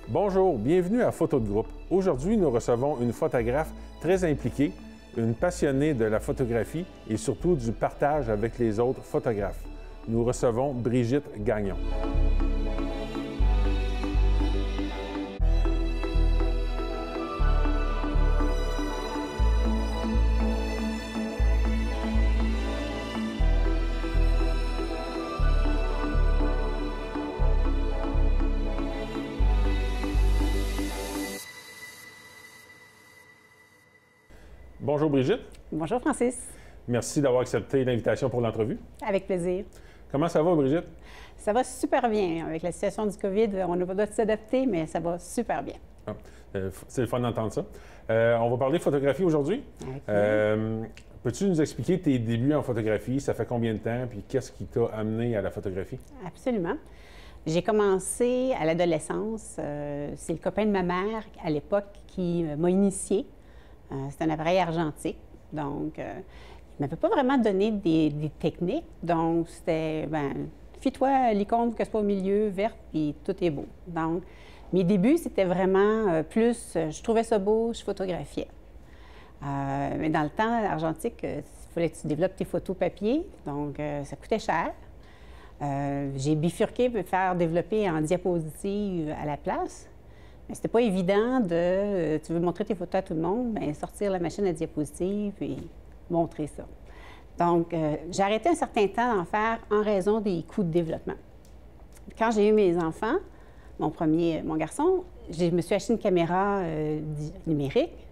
Bonjour, bienvenue à Photo de groupe. Aujourd'hui, nous recevons une photographe très impliquée, une passionnée de la photographie et surtout du partage avec les autres photographes. Nous recevons Brigitte Gagnon. Bonjour Brigitte. Bonjour Francis. Merci d'avoir accepté l'invitation pour l'entrevue. Avec plaisir. Comment ça va Brigitte? Ça va super bien. Avec la situation du COVID, on n'a pas besoin de s'adapter, mais ça va super bien. Ah, c'est le fun d'entendre ça. On va parler photographie aujourd'hui. Peux-tu nous expliquer tes débuts en photographie? Ça fait combien de temps? Puis qu'est-ce qui t'a amené à la photographie? Absolument. J'ai commencé à l'adolescence. C'est le copain de ma mère à l'époque qui m'a initiée. C'est un appareil argentique, donc il ne m'avait pas vraiment donné des techniques. Donc, c'était, fie-toi l'icône que c'est pas au milieu, verte, puis tout est beau. Donc, mes débuts, c'était vraiment plus, je trouvais ça beau, je photographiais. Mais dans le temps, argentique, il fallait que tu développes tes photos papier, donc ça coûtait cher. J'ai bifurqué pour faire développer en diapositive à la place. Mais c'était pas évident de, tu veux montrer tes photos à tout le monde, bien, sortir la machine à diapositive et montrer ça. Donc, j'ai arrêté un certain temps d'en faire en raison des coûts de développement. Quand j'ai eu mes enfants, mon garçon, je me suis acheté une caméra numérique.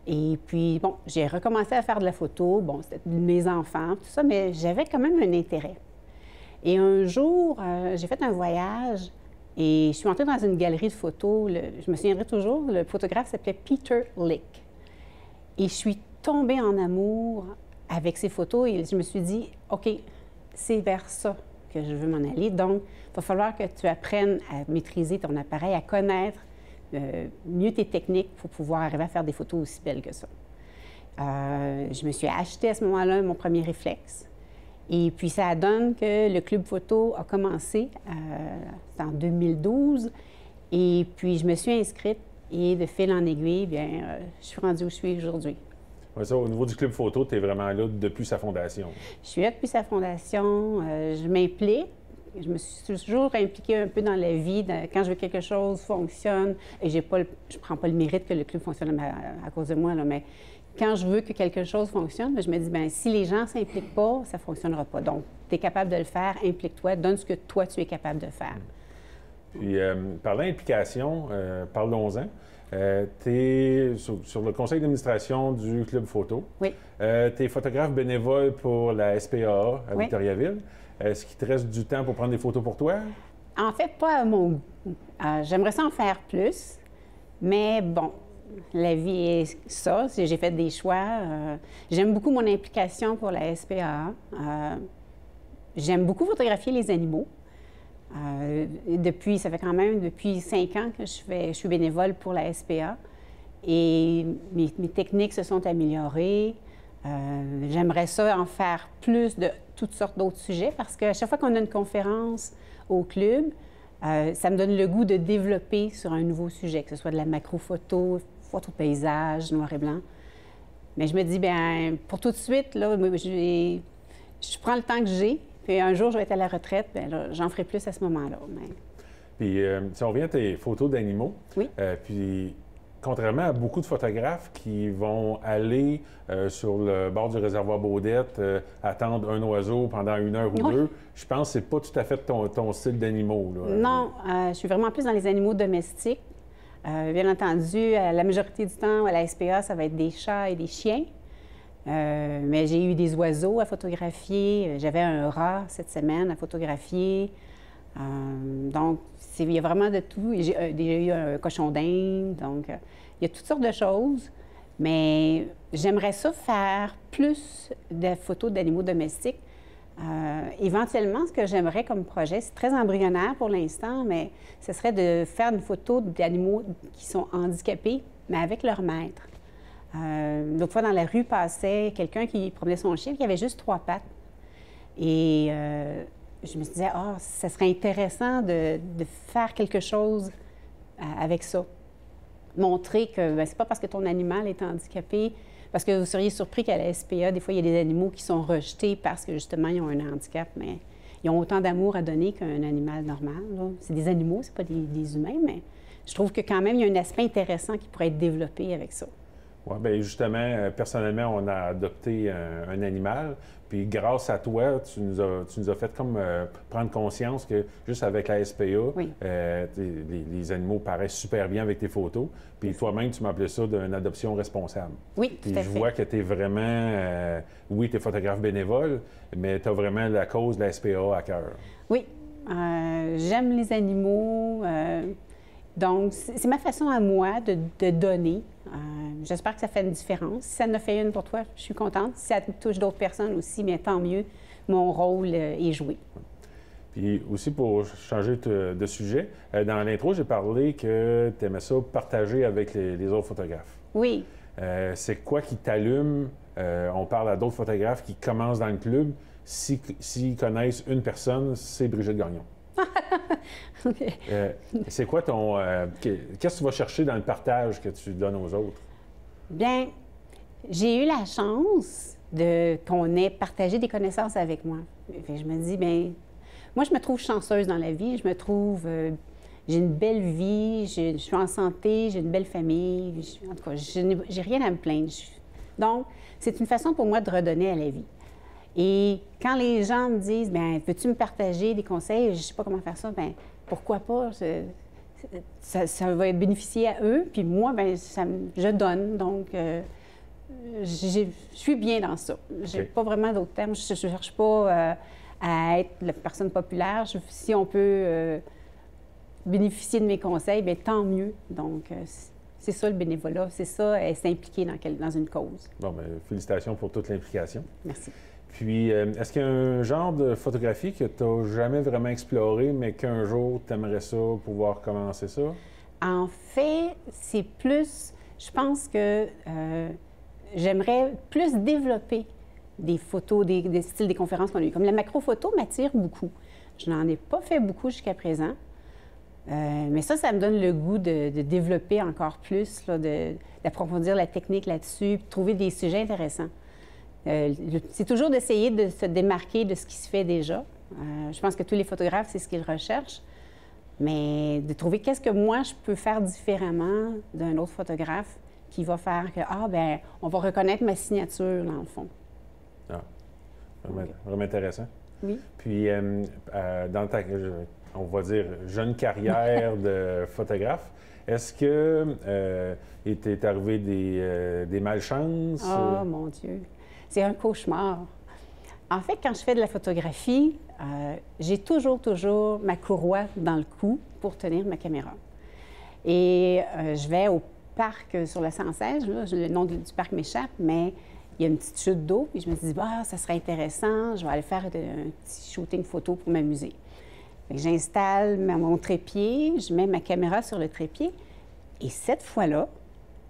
Et puis, bon, j'ai recommencé à faire de la photo. Bon, c'était mes enfants, tout ça, mais j'avais quand même un intérêt. Et un jour, j'ai fait un voyage. Et je suis entrée dans une galerie de photos. Je me souviendrai toujours, le photographe s'appelait Peter Lik. Et je suis tombée en amour avec ses photos et je me suis dit, OK, c'est vers ça que je veux m'en aller. Donc, il va falloir que tu apprennes à maîtriser ton appareil, à connaître mieux tes techniques pour pouvoir arriver à faire des photos aussi belles que ça. Je me suis acheté à ce moment-là mon premier réflexe. Et puis, ça donne que le club photo a commencé en 2012. Et puis, je me suis inscrite et de fil en aiguille, bien, je suis rendue où je suis aujourd'hui. Ouais, ça, au niveau du club photo, tu es vraiment là depuis sa fondation. Je suis là depuis sa fondation. Je m'implique. Je me suis toujours impliquée un peu dans la vie. Quand je veux que quelque chose fonctionne, et je ne prends pas le mérite que le club fonctionne à cause de moi, là, mais quand je veux que quelque chose fonctionne, je me dis, bien, si les gens ne s'impliquent pas, ça ne fonctionnera pas. Donc, tu es capable de le faire, implique-toi, donne ce que toi, tu es capable de faire. Puis, parlant d'implication, parlons-en. Tu es sur le conseil d'administration du Club Photo. Oui. Tu es photographe bénévole pour la SPAA à Oui. Victoriaville. Est-ce qu'il te reste du temps pour prendre des photos pour toi? En fait, pas à mon goût. J'aimerais ça en faire plus, mais bon, la vie est ça. J'ai fait des choix. J'aime beaucoup mon implication pour la SPAA. J'aime beaucoup photographier les animaux. Ça fait quand même depuis 5 ans que je suis bénévole pour la SPA et mes techniques se sont améliorées. J'aimerais ça en faire plus de toutes sortes d'autres sujets parce qu'à chaque fois qu'on a une conférence au club, ça me donne le goût de développer sur un nouveau sujet, que ce soit de la macro-photo, photo de paysage, noir et blanc. Mais je me dis, bien, pour tout de suite, là, je prends le temps que j'ai. Puis un jour, je vais être à la retraite, bien là, j'en ferai plus à ce moment-là. Mais... Puis, si on revient à tes photos d'animaux, oui. Puis, contrairement à beaucoup de photographes qui vont aller sur le bord du réservoir Baudette, attendre un oiseau pendant 1 heure ou deux, je pense que c'est pas tout à fait ton style d'animaux. Non, je suis vraiment plus dans les animaux domestiques. Bien entendu, la majorité du temps, à la SPA, ça va être des chats et des chiens. Mais j'ai eu des oiseaux à photographier. J'avais un rat cette semaine à photographier. Donc, il y a vraiment de tout. J'ai déjà eu un cochon d'Inde. Donc, il y a toutes sortes de choses. Mais j'aimerais ça faire plus de photos d'animaux domestiques. Éventuellement, ce que j'aimerais comme projet, c'est très embryonnaire pour l'instant, mais ce serait de faire une photo d'animaux qui sont handicapés, mais avec leur maître. L'autre fois, dans la rue, passait quelqu'un qui promenait son chien qui avait juste 3 pattes. Et je me disais, ça serait intéressant de faire quelque chose avec ça. Montrer que c'est pas parce que ton animal est handicapé, parce que vous seriez surpris qu'à la SPA, des fois, il y a des animaux qui sont rejetés parce que, justement, ils ont un handicap, mais ils ont autant d'amour à donner qu'un animal normal. C'est des animaux, c'est pas des humains, mais je trouve que quand même, il y a un aspect intéressant qui pourrait être développé avec ça. Oui, bien justement, personnellement, on a adopté un animal. Puis grâce à toi, tu nous as fait comme prendre conscience que juste avec la SPA, Oui. Les animaux paraissent super bien avec tes photos. Puis toi-même, tu m'as appelé ça d'une adoption responsable. Oui, Puis tout à je fait. vois que tu es vraiment, oui, tu es photographe bénévole, mais tu as vraiment la cause de la SPA à cœur. Oui, j'aime les animaux. Donc, c'est ma façon à moi de donner. J'espère que ça fait une différence. Si ça en a fait une pour toi, je suis contente. Si ça touche d'autres personnes aussi, bien tant mieux. Mon rôle est joué. Puis aussi, pour changer de sujet, dans l'intro, j'ai parlé que tu aimais ça partager avec les autres photographes. Oui. C'est quoi qui t'allume? On parle à d'autres photographes qui commencent dans le club. S'ils connaissent une personne, c'est Brigitte Gagnon. OK. C'est quoi ton... qu'est-ce que tu vas chercher dans le partage que tu donnes aux autres? Bien, j'ai eu la chance qu'on ait partagé des connaissances avec moi. Fait que je me dis, bien, moi, je me trouve chanceuse dans la vie. Je me trouve... j'ai une belle vie, je suis en santé, j'ai une belle famille. En tout cas, j'ai rien à me plaindre. Donc, c'est une façon pour moi de redonner à la vie. Et quand les gens me disent, bien, veux-tu me partager des conseils? Je ne sais pas comment faire ça. Bien, pourquoi pas? Ça va bénéficier à eux. Puis moi, bien, je donne. Donc, je suis bien dans ça. Je n'ai pas vraiment d'autres termes. Je ne cherche pas à être la personne populaire. Si on peut bénéficier de mes conseils, bien, tant mieux. Donc, c'est ça le bénévolat. C'est ça, s'impliquer dans une cause. Bon, bien, félicitations pour toute l'implication. Merci. Puis, est-ce qu'il y a un genre de photographie que tu n'as jamais vraiment exploré, mais qu'un jour, tu aimerais ça, pouvoir commencer ça? En fait, c'est plus... Je pense que j'aimerais plus développer des photos, des styles des conférences qu'on a eues. Comme la macro-photo m'attire beaucoup. Je n'en ai pas fait beaucoup jusqu'à présent. Mais ça me donne le goût de développer encore plus, d'approfondir la technique là-dessus, de trouver des sujets intéressants. C'est toujours d'essayer de se démarquer de ce qui se fait déjà. Je pense que tous les photographes, c'est ce qu'ils recherchent. Mais de trouver qu'est-ce que moi, je peux faire différemment d'un autre photographe qui va faire que, bien, on va reconnaître ma signature, dans le fond. Ah, vraiment intéressant. Oui. Puis, dans ta, on va dire, jeune carrière de photographe, est-ce que il t'est arrivé des malchances? Oh, mon Dieu! C'est un cauchemar. En fait, quand je fais de la photographie, j'ai toujours ma courroie dans le cou pour tenir ma caméra. Et je vais au parc sur le 116, là, le nom du parc m'échappe, mais il y a une petite chute d'eau, puis je me dis, ça serait intéressant, je vais aller faire un petit shooting photo pour m'amuser. J'installe mon trépied, je mets ma caméra sur le trépied, et cette fois-là,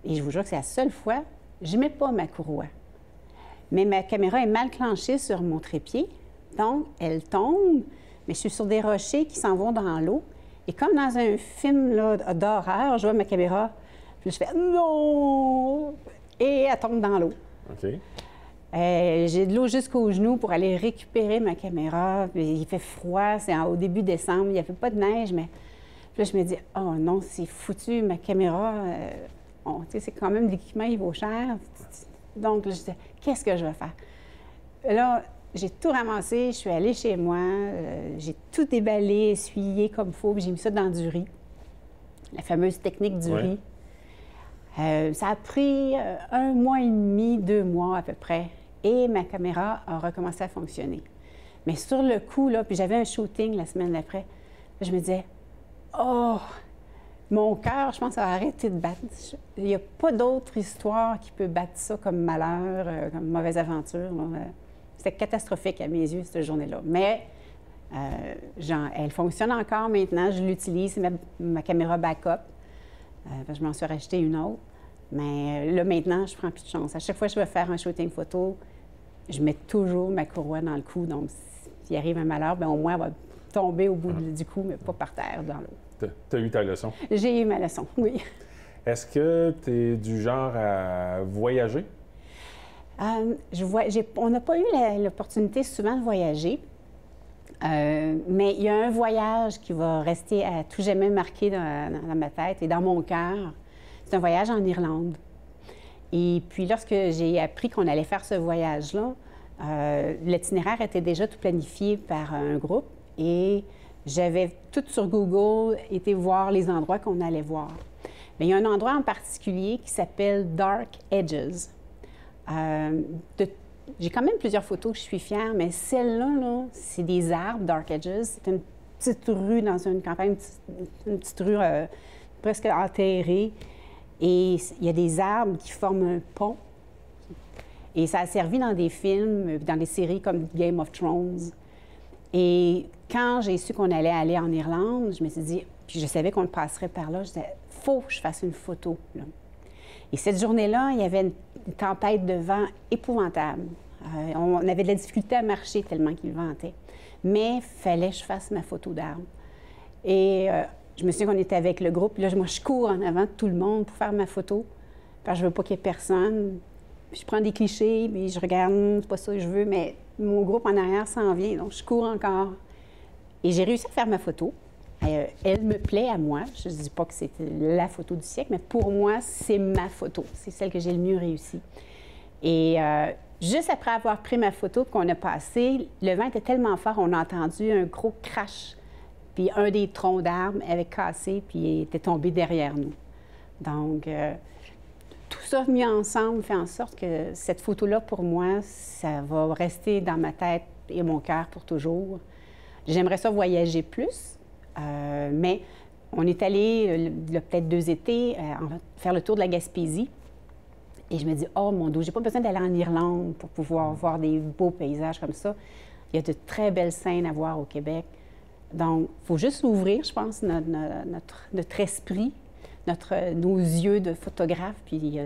et je vous jure que c'est la seule fois, je ne mets pas ma courroie. Mais ma caméra est mal clenchée sur mon trépied, donc elle tombe, mais je suis sur des rochers qui s'en vont dans l'eau. Et comme dans un film d'horreur, je vois ma caméra, puis je fais « non !» et elle tombe dans l'eau. OK. J'ai de l'eau jusqu'aux genoux pour aller récupérer ma caméra. Il fait froid, c'est au début décembre, il n'y avait pas de neige, mais puis là, je me dis « oh non, c'est foutu, ma caméra, c'est quand même l'équipement, il vaut cher. » Donc, je disais, qu'est-ce que je vais faire? Là, j'ai tout ramassé, je suis allée chez moi, j'ai tout déballé, essuyé comme il faut, puis j'ai mis ça dans du riz, la fameuse technique du riz. Ça a pris 1 mois et demi, 2 mois à peu près, et ma caméra a recommencé à fonctionner. Mais sur le coup, là, puis j'avais un shooting la semaine d'après, je me disais, oh! Mon cœur, je pense, a arrêté de battre. Il n'y a pas d'autre histoire qui peut battre ça comme malheur, comme mauvaise aventure. C'était catastrophique à mes yeux, cette journée-là. Mais elle fonctionne encore maintenant. Je l'utilise. C'est ma caméra backup. Je m'en suis racheté une autre. Mais là, maintenant, je ne prends plus de chance. À chaque fois que je vais faire un shooting photo, je mets toujours ma courroie dans le cou. Donc, s'il arrive un malheur, bien, au moins, elle va tomber au bout du cou, mais pas par terre, dans l'eau. Tu as eu ta leçon. J'ai eu ma leçon, oui. Est-ce que tu es du genre à voyager? On n'a pas eu l'opportunité souvent de voyager, mais il y a un voyage qui va rester à tout jamais marqué dans ma tête et dans mon cœur. C'est un voyage en Irlande. Et puis, lorsque j'ai appris qu'on allait faire ce voyage-là, l'itinéraire était déjà tout planifié par un groupe et j'avais tout sur Google été voir les endroits qu'on allait voir. Mais il y a un endroit en particulier qui s'appelle Dark Edges. J'ai quand même plusieurs photos que je suis fière, mais celle-là, là, c'est des arbres, Dark Edges. C'est une petite rue dans une campagne, une petite rue presque enterrée. Et il y a des arbres qui forment un pont. Et ça a servi dans des films, dans des séries comme Game of Thrones. Et quand j'ai su qu'on allait aller en Irlande, je me suis dit, puis je savais qu'on le passerait par là, je disais, faut que je fasse une photo, là. Et cette journée-là, il y avait une tempête de vent épouvantable. On avait de la difficulté à marcher tellement qu'il ventait. Mais il fallait que je fasse ma photo d'arbre. Et je me souviens qu'on était avec le groupe. Puis là, moi, je cours en avant de tout le monde pour faire ma photo. Parce que je veux pas qu'il y ait personne. Puis je prends des clichés, puis je regarde, c'est pas ça que je veux, mais mon groupe en arrière s'en vient. Donc, je cours encore. Et j'ai réussi à faire ma photo. Elle me plaît à moi. Je ne dis pas que c'était la photo du siècle, mais pour moi, c'est ma photo. C'est celle que j'ai le mieux réussi. Et juste après avoir pris ma photo qu'on a passée, le vent était tellement fort, on a entendu un gros crash. Puis un des troncs d'arbres avait cassé, puis il était tombé derrière nous. Donc, tout ça mis ensemble fait en sorte que cette photo-là, pour moi, ça va rester dans ma tête et mon cœur pour toujours. J'aimerais ça voyager plus. Mais on est allé, il y a peut-être 2 étés, faire le tour de la Gaspésie. Et je me dis, oh mon Dieu, j'ai pas besoin d'aller en Irlande pour pouvoir voir des beaux paysages comme ça. Il y a de très belles scènes à voir au Québec. Donc, il faut juste ouvrir, je pense, notre esprit, nos yeux de photographe, puis il y a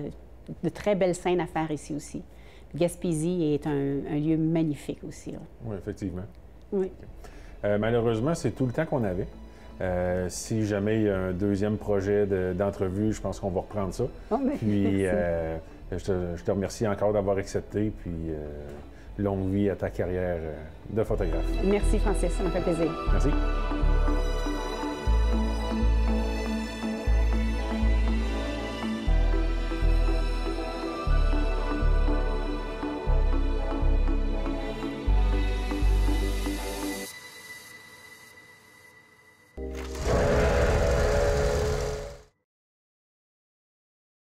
de très belles scènes à faire ici aussi. Gaspésie est un lieu magnifique aussi, là. Oui, effectivement. Oui. Malheureusement, c'est tout le temps qu'on avait. Si jamais il y a un deuxième projet d'entrevue, je pense qu'on va reprendre ça. Oh, mais puis, je te remercie encore d'avoir accepté, puis longue vie à ta carrière de photographe. Merci, Francis, ça m'a fait plaisir. Merci.